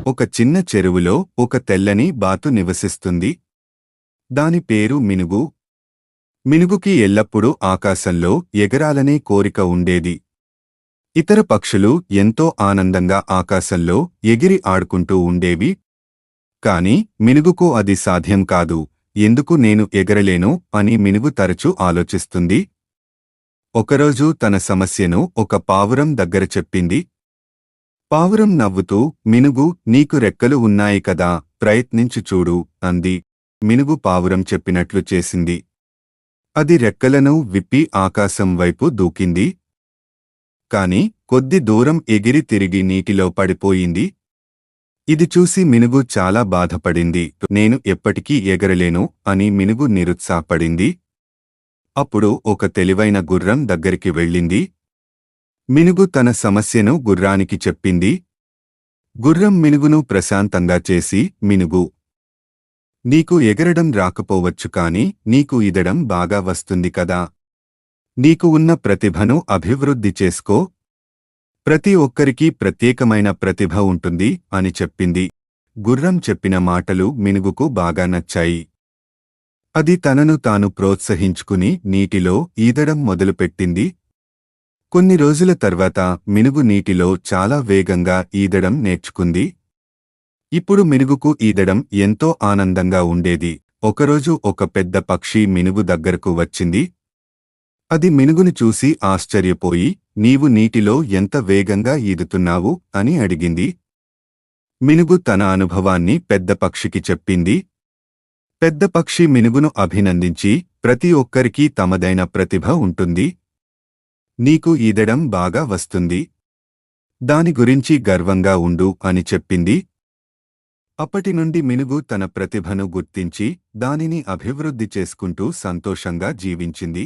ఒక చిన్న చెరువులో ఒక తెల్లని బాతు నివసిస్తుంది. దాని పేరు మినుగు. మినుగుకి ఎల్లప్పుడూ ఆకాశంలో ఎగరాలనే కోరిక ఉండేది. ఇతర పక్షులు ఎంతో ఆనందంగా ఆకాశంలో ఎగిరి ఆడుకుంటూ ఉండేవి. కాని మినుగుకు అది సాధ్యం కాదు. ఎందుకు నేను ఎగరలేను అని మినుగు తరచూ ఆలోచిస్తుంది. ఒకరోజు తన సమస్యను ఒక పావురం దగ్గర చెప్పింది. పావురం నవ్వుతూ, మినుగు, నీకు రెక్కలు ఉన్నాయి కదా, ప్రయత్నించి చూడు అంది. మినుగు పావురం చెప్పినట్లు చేసింది. అది రెక్కలను విప్పి ఆకాశం వైపు దూకింది. కాని కొద్ది దూరం ఎగిరి తిరిగి నీటిలో పడిపోయింది. ఇది చూసి మినుగు చాలా బాధపడింది. నేను ఎప్పటికీ ఎగరలేను అని మినుగు నిరుత్సాహపడింది. అప్పుడు ఒక తెలివైన గుర్రం దగ్గరికి వెళ్ళింది. మినుగు తన సమస్యను గుర్రానికి చెప్పింది. గుర్రం మినుగును ప్రశాంతంగా చేసి, మినుగు, నీకు ఎగరడం రాకపోవచ్చు కాని నీకు ఈదడం బాగా వస్తుంది కదా. నీకు ఉన్న ప్రతిభను అభివృద్ధి చేసుకో. ప్రతి ఒక్కరికీ ప్రత్యేకమైన ప్రతిభ ఉంటుంది అని చెప్పింది. గుర్రం చెప్పిన మాటలు మినుగుకు బాగా నచ్చాయి. అది తనను తాను ప్రోత్సహించుకుని నీటిలో ఈదడం మొదలుపెట్టింది. కొన్ని రోజుల తర్వాత మినుగు నీటిలో చాలా వేగంగా ఈదడం నేర్చుకుంది. ఇప్పుడు మినుగుకు ఈదడం ఎంతో ఆనందంగా ఉండేది. ఒకరోజు ఒక పెద్ద పక్షి మినుగు దగ్గరకు వచ్చింది. అది మినుగును చూసి ఆశ్చర్యపోయి, నీవు నీటిలో ఎంత వేగంగా ఈదుతున్నావు అని అడిగింది. మినుగు తన అనుభవాన్ని పెద్ద పక్షికి చెప్పింది. పెద్ద పక్షి మినుగును అభినందించి, ప్రతి ఒక్కరికీ తమదైన ప్రతిభ ఉంటుంది. నీకు ఈదడం బాగా వస్తుంది. దాని గురించి గర్వంగా ఉండు అని చెప్పింది. అప్పటినుండి మినుగు తన ప్రతిభను గుర్తించి దానిని అభివృద్ధి చేసుకుంటూ సంతోషంగా జీవించింది.